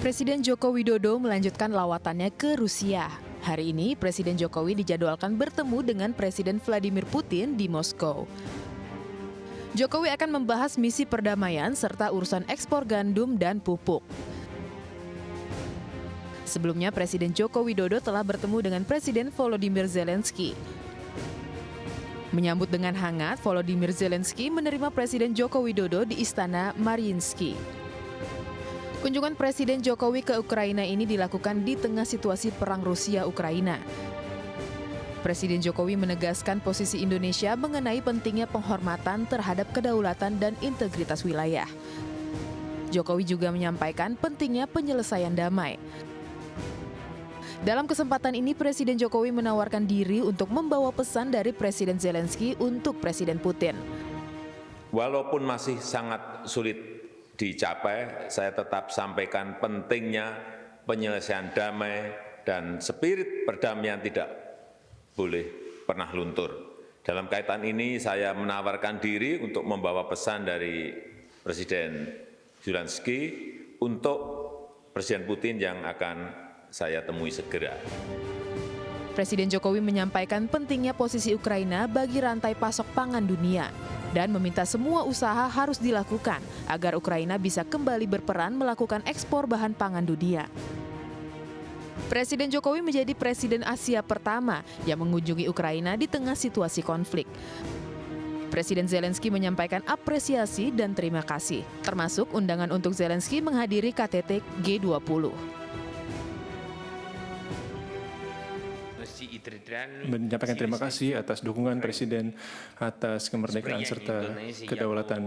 Presiden Joko Widodo melanjutkan lawatannya ke Rusia. Hari ini, Presiden Jokowi dijadwalkan bertemu dengan Presiden Vladimir Putin di Moskow. Jokowi akan membahas misi perdamaian serta urusan ekspor gandum dan pupuk. Sebelumnya, Presiden Joko Widodo telah bertemu dengan Presiden Volodymyr Zelensky. Menyambut dengan hangat, Volodymyr Zelensky menerima Presiden Joko Widodo di Istana Mariinsky. Kunjungan Presiden Jokowi ke Ukraina ini dilakukan di tengah situasi perang Rusia-Ukraina. Presiden Jokowi menegaskan posisi Indonesia mengenai pentingnya penghormatan terhadap kedaulatan dan integritas wilayah. Jokowi juga menyampaikan pentingnya penyelesaian damai. Dalam kesempatan ini, Presiden Jokowi menawarkan diri untuk membawa pesan dari Presiden Zelensky untuk Presiden Putin. Walaupun masih sangat sulit dicapai, saya tetap sampaikan pentingnya penyelesaian damai dan spirit perdamaian tidak boleh pernah luntur. Dalam kaitan ini saya menawarkan diri untuk membawa pesan dari Presiden Zelensky untuk Presiden Putin yang akan saya temui segera. Presiden Jokowi menyampaikan pentingnya posisi Ukraina bagi rantai pasok pangan dunia dan meminta semua usaha harus dilakukan agar Ukraina bisa kembali berperan melakukan ekspor bahan pangan dunia. Presiden Jokowi menjadi Presiden Asia pertama yang mengunjungi Ukraina di tengah situasi konflik. Presiden Zelensky menyampaikan apresiasi dan terima kasih, termasuk undangan untuk Zelensky menghadiri KTT G20. Menyampaikan terima kasih atas dukungan Presiden atas kemerdekaan serta kedaulatan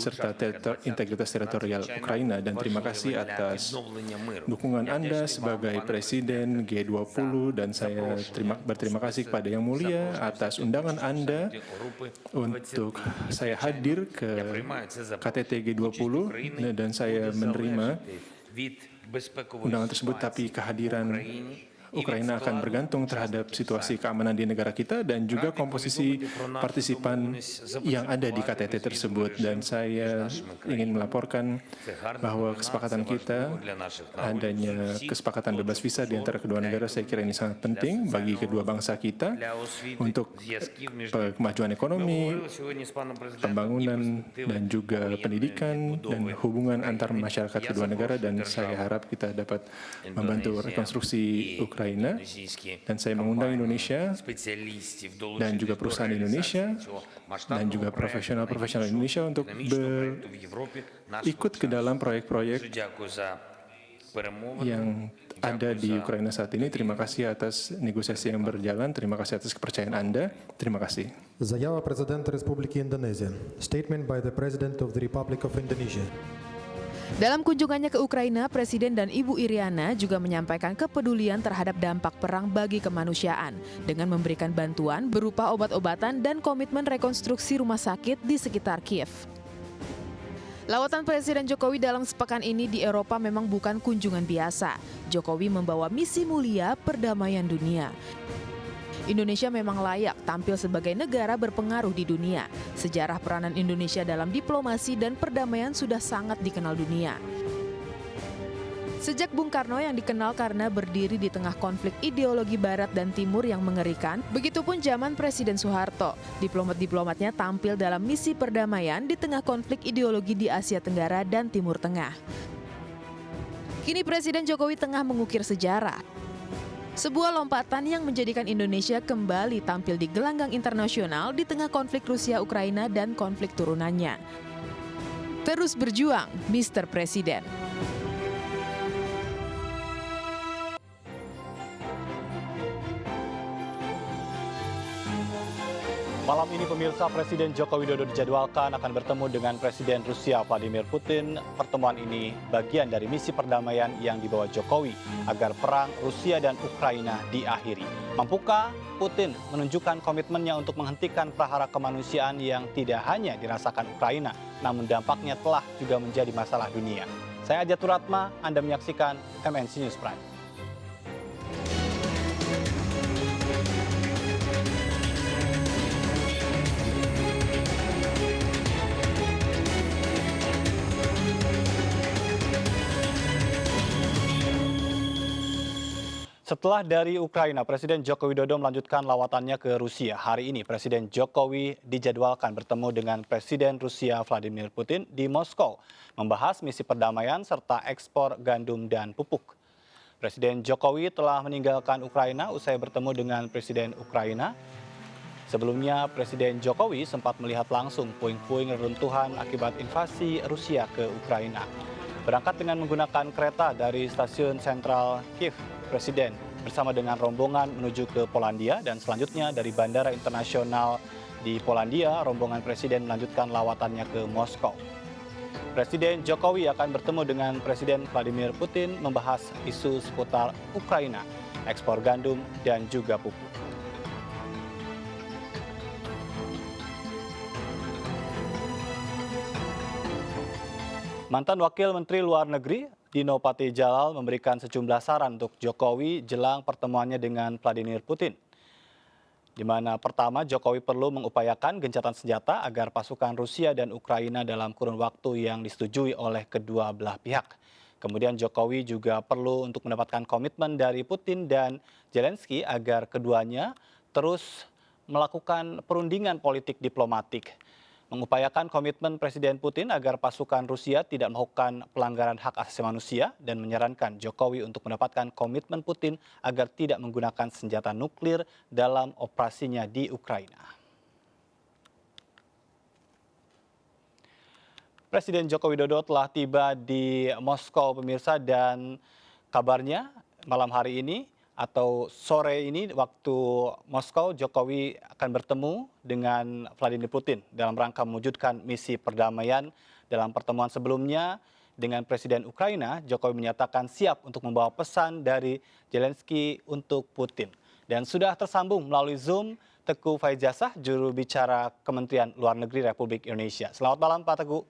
serta integritas teritorial Ukraina, dan terima kasih atas dukungan Anda sebagai Presiden G20, dan saya berterima kasih kepada Yang Mulia atas undangan Anda untuk saya hadir ke KTT G20, dan saya menerima undangan tersebut, tapi kehadiran Ukraina akan bergantung terhadap situasi keamanan di negara kita dan juga komposisi partisipan yang ada di KTT tersebut. Dan saya ingin melaporkan bahwa kesepakatan kita, adanya kesepakatan bebas visa di antara kedua negara, saya kira ini sangat penting bagi kedua bangsa kita untuk kemajuan ekonomi, pembangunan, dan juga pendidikan dan hubungan antar masyarakat kedua negara, dan saya harap kita dapat membantu rekonstruksi Ukraina. Dan saya mengundang Indonesia dan juga perusahaan Indonesia dan juga profesional-profesional Indonesia untuk ikut ke dalam proyek-proyek yang ada di Ukraina saat ini. Terima kasih atas negosiasi yang berjalan, terima kasih atas kepercayaan Anda, terima kasih. Zаява президента Республики Индонезия. Statement by the President of the Republic of Indonesia. Dalam kunjungannya ke Ukraina, Presiden dan Ibu Iriana juga menyampaikan kepedulian terhadap dampak perang bagi kemanusiaan dengan memberikan bantuan berupa obat-obatan dan komitmen rekonstruksi rumah sakit di sekitar Kiev. Lawatan Presiden Jokowi dalam sepekan ini di Eropa memang bukan kunjungan biasa. Jokowi membawa misi mulia perdamaian dunia. Indonesia memang layak tampil sebagai negara berpengaruh di dunia. Sejarah peranan Indonesia dalam diplomasi dan perdamaian sudah sangat dikenal dunia. Sejak Bung Karno yang dikenal karena berdiri di tengah konflik ideologi Barat dan Timur yang mengerikan, begitupun zaman Presiden Soeharto, diplomat-diplomatnya tampil dalam misi perdamaian di tengah konflik ideologi di Asia Tenggara dan Timur Tengah. Kini Presiden Jokowi tengah mengukir sejarah. Sebuah lompatan yang menjadikan Indonesia kembali tampil di gelanggang internasional di tengah konflik Rusia-Ukraina dan konflik turunannya. Terus berjuang, Mr. Presiden. Malam ini pemirsa, Presiden Joko Widodo dijadwalkan akan bertemu dengan Presiden Rusia Vladimir Putin. Pertemuan ini bagian dari misi perdamaian yang dibawa Jokowi agar perang Rusia dan Ukraina diakhiri. Mampukah Putin menunjukkan komitmennya untuk menghentikan prahara kemanusiaan yang tidak hanya dirasakan Ukraina, namun dampaknya telah juga menjadi masalah dunia? Saya Adya Turatma, Anda menyaksikan MNC News Prime. Setelah dari Ukraina, Presiden Joko Widodo melanjutkan lawatannya ke Rusia. Hari ini Presiden Jokowi dijadwalkan bertemu dengan Presiden Rusia Vladimir Putin di Moskow, membahas misi perdamaian serta ekspor gandum dan pupuk. Presiden Jokowi telah meninggalkan Ukraina usai bertemu dengan Presiden Ukraina. Sebelumnya, Presiden Jokowi sempat melihat langsung puing-puing reruntuhan akibat invasi Rusia ke Ukraina. Berangkat dengan menggunakan kereta dari stasiun sentral Kiev, Presiden bersama dengan rombongan menuju ke Polandia dan selanjutnya dari Bandara Internasional di Polandia, rombongan Presiden melanjutkan lawatannya ke Moskow. Presiden Jokowi akan bertemu dengan Presiden Vladimir Putin membahas isu seputar Ukraina, ekspor gandum dan juga pupuk. Mantan Wakil Menteri Luar Negeri Dino Patijalal memberikan sejumlah saran untuk Jokowi jelang pertemuannya dengan Vladimir Putin. Di mana pertama Jokowi perlu mengupayakan gencatan senjata agar pasukan Rusia dan Ukraina dalam kurun waktu yang disetujui oleh kedua belah pihak. Kemudian Jokowi juga perlu untuk mendapatkan komitmen dari Putin dan Zelensky agar keduanya terus melakukan perundingan politik diplomatik. Mengupayakan komitmen Presiden Putin agar pasukan Rusia tidak melakukan pelanggaran hak asasi manusia dan menyarankan Jokowi untuk mendapatkan komitmen Putin agar tidak menggunakan senjata nuklir dalam operasinya di Ukraina. Presiden Joko Widodo telah tiba di Moskow, pemirsa, dan kabarnya malam hari ini atau sore ini waktu Moskow, Jokowi akan bertemu dengan Vladimir Putin dalam rangka mewujudkan misi perdamaian. Dalam pertemuan sebelumnya dengan Presiden Ukraina, Jokowi menyatakan siap untuk membawa pesan dari Zelensky untuk Putin. Dan sudah tersambung melalui Zoom Teguh Faizasah, juru bicara Kementerian Luar Negeri Republik Indonesia. Selamat malam Pak Teguh.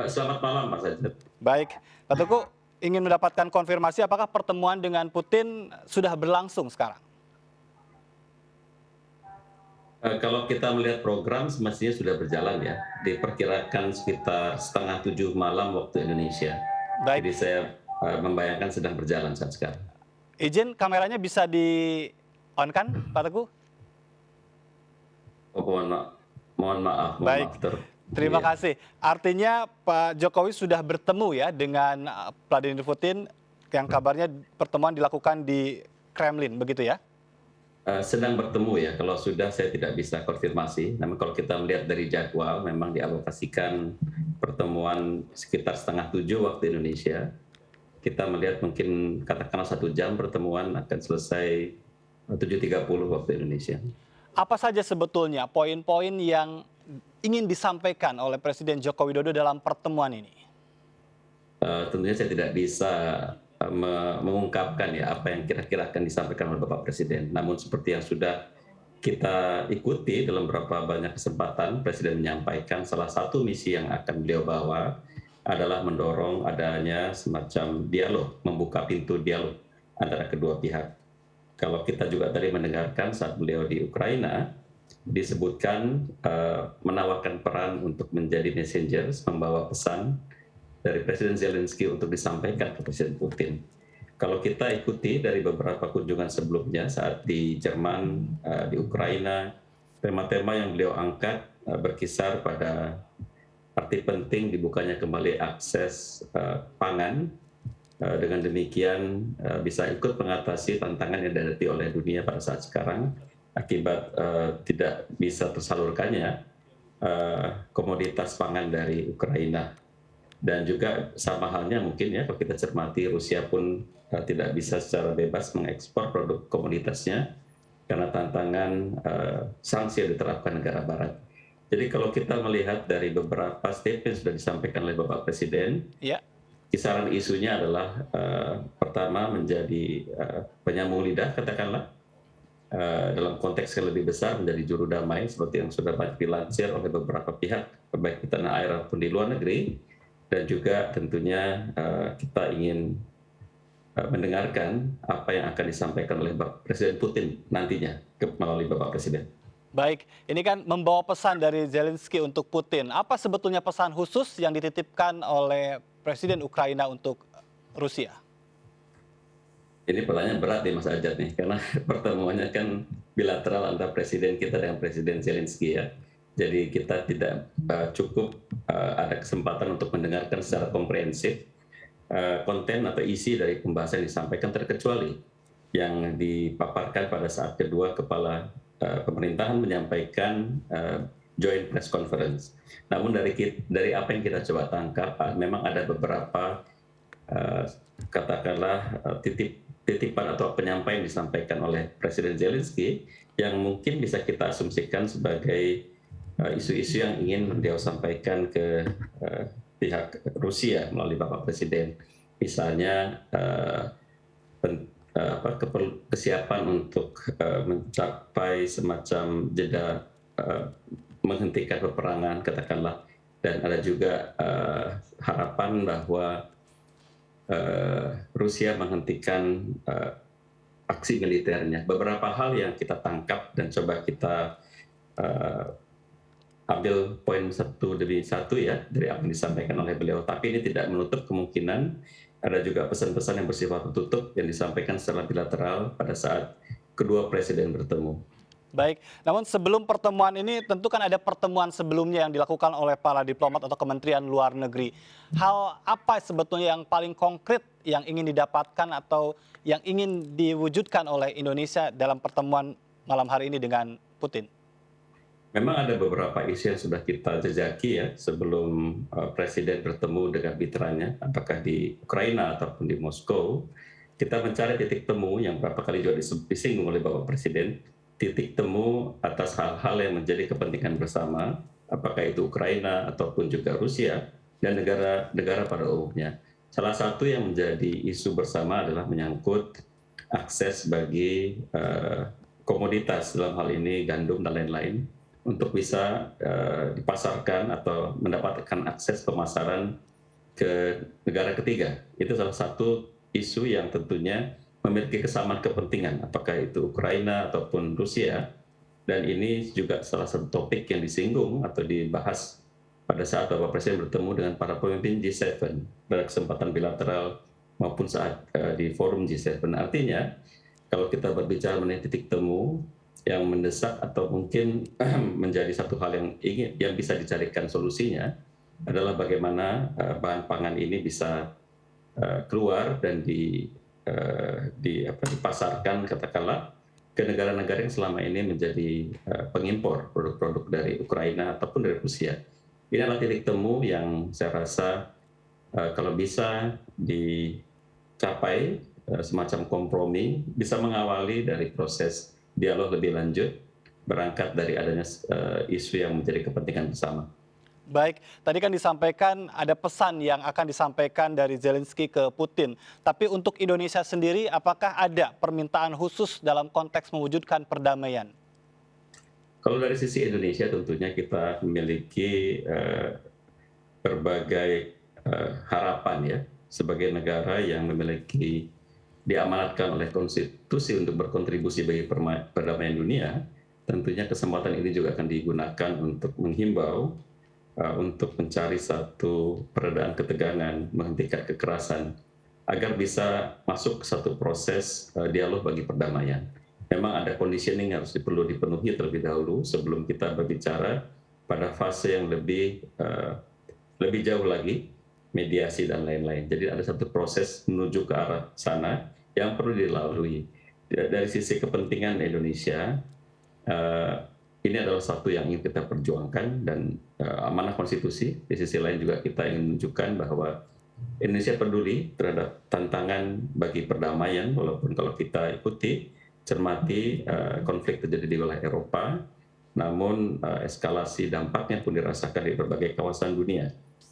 Selamat malam Pak Sajid. Baik, Pak Teguh, ingin mendapatkan konfirmasi apakah pertemuan dengan Putin sudah berlangsung sekarang? Kalau kita melihat program semestinya sudah berjalan ya. Diperkirakan sekitar 6:30 malam waktu Indonesia. Baik. Jadi saya membayangkan sedang berjalan saat sekarang. Izin kameranya bisa di-on-kan Pak Teguh? Oh, mohon maaf. Baik. Terima kasih. Artinya Pak Jokowi sudah bertemu ya dengan Vladimir Putin yang kabarnya pertemuan dilakukan di Kremlin, begitu ya? Sedang bertemu ya, kalau sudah saya tidak bisa konfirmasi. Namun kalau kita melihat dari jadwal, memang dialokasikan pertemuan sekitar 6:30 waktu Indonesia. Kita melihat mungkin katakanlah 1 jam pertemuan akan selesai 7:30 waktu Indonesia. Apa saja sebetulnya poin-poin yang ingin disampaikan oleh Presiden Joko Widodo dalam pertemuan ini? Tentunya saya tidak bisa mengungkapkan ya apa yang kira-kira akan disampaikan oleh Bapak Presiden. Namun seperti yang sudah kita ikuti dalam beberapa banyak kesempatan, Presiden menyampaikan salah satu misi yang akan beliau bawa adalah mendorong adanya semacam dialog, membuka pintu dialog antara kedua pihak. Kalau kita juga tadi mendengarkan saat beliau di Ukraina, disebutkan menawarkan peran untuk menjadi messenger, membawa pesan dari Presiden Zelensky untuk disampaikan ke Presiden Putin. Kalau kita ikuti dari beberapa kunjungan sebelumnya saat di Jerman, di Ukraina, tema-tema yang beliau angkat berkisar pada arti penting dibukanya kembali akses pangan. Dengan demikian bisa ikut mengatasi tantangan yang dihadapi oleh dunia pada saat sekarang akibat tidak bisa tersalurkannya komoditas pangan dari Ukraina. Dan juga sama halnya mungkin ya kalau kita cermati Rusia pun tidak bisa secara bebas mengekspor produk komoditasnya karena tantangan sanksi yang diterapkan negara barat. Jadi kalau kita melihat dari beberapa statement sudah disampaikan oleh Bapak Presiden, kisaran isunya adalah pertama menjadi penyambung lidah katakanlah, dalam konteks yang lebih besar menjadi juru damai seperti yang sudah banyak dilansir oleh beberapa pihak baik di tanah air maupun di luar negeri. Dan juga tentunya kita ingin mendengarkan apa yang akan disampaikan oleh Presiden Putin nantinya melalui Bapak Presiden. Baik, ini kan membawa pesan dari Zelensky untuk Putin. Apa sebetulnya pesan khusus yang dititipkan oleh Presiden Ukraina untuk Rusia? Ini pertanyaan berat nih Mas Ajat nih, karena pertemuannya kan bilateral antara presiden kita dengan Presiden Zelensky ya. Jadi kita tidak cukup ada kesempatan untuk mendengarkan secara komprehensif konten atau isi dari pembahasan yang disampaikan, terkecuali yang dipaparkan pada saat kedua kepala pemerintahan menyampaikan joint press conference. Namun dari apa yang kita coba tangkap, memang ada beberapa katakanlah titipan atau penyampaian disampaikan oleh Presiden Zelensky yang mungkin bisa kita asumsikan sebagai isu-isu yang ingin beliau sampaikan ke pihak Rusia melalui Bapak Presiden. Misalnya kesiapan untuk mencapai semacam jeda menghentikan peperangan katakanlah, dan ada juga harapan bahwa Rusia menghentikan aksi militernya. Beberapa hal yang kita tangkap dan coba kita ambil poin satu demi satu ya dari apa yang disampaikan oleh beliau. Tapi ini tidak menutup kemungkinan ada juga pesan-pesan yang bersifat tertutup yang disampaikan secara bilateral pada saat kedua presiden bertemu. Baik, namun sebelum pertemuan ini tentu kan ada pertemuan sebelumnya yang dilakukan oleh para diplomat atau Kementerian Luar Negeri. Hal apa sebetulnya yang paling konkret yang ingin didapatkan atau yang ingin diwujudkan oleh Indonesia dalam pertemuan malam hari ini dengan Putin? Memang ada beberapa isu yang sudah kita jejaki ya sebelum Presiden bertemu dengan mitranya, apakah di Ukraina ataupun di Moskow. Kita mencari titik temu yang beberapa kali juga disinggung oleh Bapak Presiden, titik temu atas hal-hal yang menjadi kepentingan bersama, apakah itu Ukraina ataupun juga Rusia dan negara-negara pada umumnya. Salah satu yang menjadi isu bersama adalah menyangkut akses bagi komoditas, dalam hal ini gandum dan lain-lain, untuk bisa dipasarkan atau mendapatkan akses pemasaran ke negara ketiga. Itu salah satu isu yang tentunya memiliki kesamaan kepentingan, apakah itu Ukraina ataupun Rusia, dan ini juga salah satu topik yang disinggung atau dibahas pada saat Bapak Presiden bertemu dengan para pemimpin G7 pada kesempatan bilateral maupun saat di forum G7. Artinya, kalau kita berbicara mengenai titik temu yang mendesak atau mungkin menjadi satu hal yang bisa dicarikan solusinya adalah bagaimana bahan pangan ini bisa keluar dan dipasarkan katakanlah ke negara-negara yang selama ini menjadi pengimpor produk-produk dari Ukraina ataupun dari Rusia. Ini adalah titik temu yang saya rasa kalau bisa dicapai semacam kompromi, bisa mengawali dari proses dialog lebih lanjut, berangkat dari adanya isu yang menjadi kepentingan bersama. Baik, tadi kan disampaikan ada pesan yang akan disampaikan dari Zelensky ke Putin. Tapi untuk Indonesia sendiri, apakah ada permintaan khusus dalam konteks mewujudkan perdamaian? Kalau dari sisi Indonesia tentunya kita memiliki berbagai harapan ya, sebagai negara yang memiliki diamanatkan oleh konstitusi untuk berkontribusi bagi perdamaian dunia. Tentunya kesempatan ini juga akan digunakan untuk menghimbau untuk mencari satu peredaan ketegangan, menghentikan kekerasan, agar bisa masuk ke satu proses dialog bagi perdamaian. Memang ada conditioning yang perlu dipenuhi terlebih dahulu sebelum kita berbicara pada fase yang lebih jauh lagi, mediasi dan lain-lain. Jadi ada satu proses menuju ke arah sana yang perlu dilalui. Dari sisi kepentingan Indonesia, ini adalah satu yang ingin kita perjuangkan dan amanah konstitusi. Di sisi lain juga kita ingin menunjukkan bahwa Indonesia peduli terhadap tantangan bagi perdamaian, walaupun kalau kita ikuti, cermati konflik terjadi di wilayah Eropa, namun eskalasi dampaknya pun dirasakan di berbagai kawasan dunia.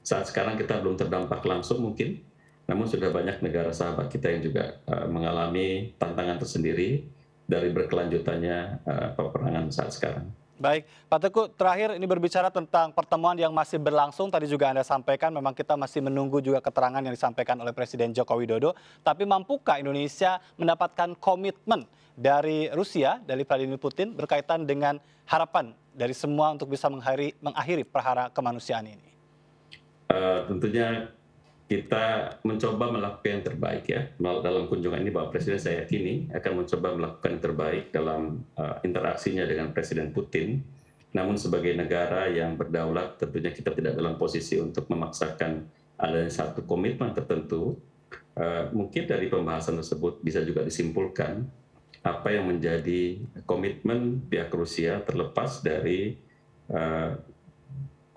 Saat sekarang kita belum terdampak langsung mungkin, namun sudah banyak negara sahabat kita yang juga mengalami tantangan tersendiri dari berkelanjutannya peperangan saat sekarang. Baik, Pak Teguh, terakhir ini berbicara tentang pertemuan yang masih berlangsung. Tadi juga Anda sampaikan, memang kita masih menunggu juga keterangan yang disampaikan oleh Presiden Joko Widodo. Tapi mampukah Indonesia mendapatkan komitmen dari Rusia, dari Vladimir Putin, berkaitan dengan harapan dari semua untuk bisa mengakhiri perhara kemanusiaan ini? Tentunya kita mencoba melakukan yang terbaik ya. Dalam kunjungan ini Bapak Presiden saya yakini akan mencoba melakukan yang terbaik dalam interaksinya dengan Presiden Putin. Namun sebagai negara yang berdaulat tentunya kita tidak dalam posisi untuk memaksakan adanya satu komitmen tertentu. Mungkin dari pembahasan tersebut bisa juga disimpulkan apa yang menjadi komitmen pihak Rusia terlepas dari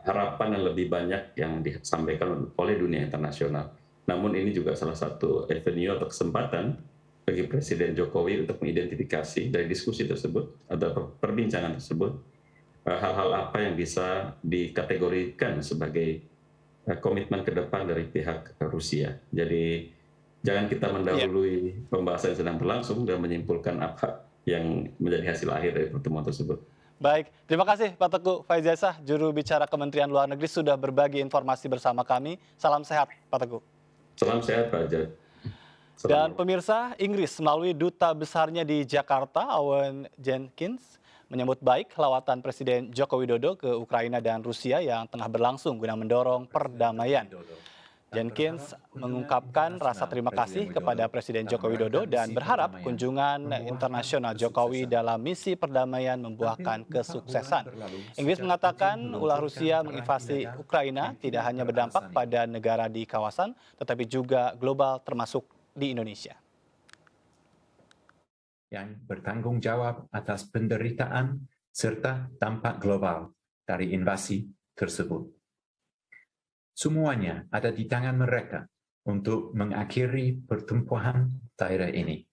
harapan yang lebih banyak yang disampaikan oleh dunia internasional. Namun ini juga salah satu avenue atau kesempatan bagi Presiden Jokowi untuk mengidentifikasi dari diskusi tersebut atau perbincangan tersebut hal-hal apa yang bisa dikategorikan sebagai komitmen ke depan dari pihak Rusia. Jadi jangan kita mendahului pembahasan yang sedang berlangsung dan menyimpulkan apa yang menjadi hasil akhir dari pertemuan tersebut. Baik, terima kasih Pak Teguh Faizasyah, juru bicara Kementerian Luar Negeri sudah berbagi informasi bersama kami. Salam sehat Pak Teguh. Salam sehat Pak Jad. Dan pemirsa, Inggris melalui duta besarnya di Jakarta, Owen Jenkins, menyambut baik lawatan Presiden Joko Widodo ke Ukraina dan Rusia yang tengah berlangsung guna mendorong perdamaian. Jenkins mengungkapkan rasa terima kasih kepada Presiden Joko Widodo dan berharap kunjungan internasional Jokowi dalam misi perdamaian membuahkan kesuksesan. Inggris mengatakan ulah Rusia menginvasi Ukraina tidak hanya berdampak pada negara di kawasan, tetapi juga global termasuk di Indonesia. Yang bertanggung jawab atas penderitaan serta dampak global dari invasi tersebut. Semuanya ada di tangan mereka untuk mengakhiri pertumbuhan daerah ini.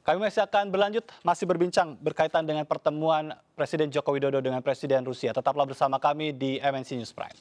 Kami masih akan berlanjut, masih berbincang berkaitan dengan pertemuan Presiden Joko Widodo dengan Presiden Rusia. Tetaplah bersama kami di MNC News Prime.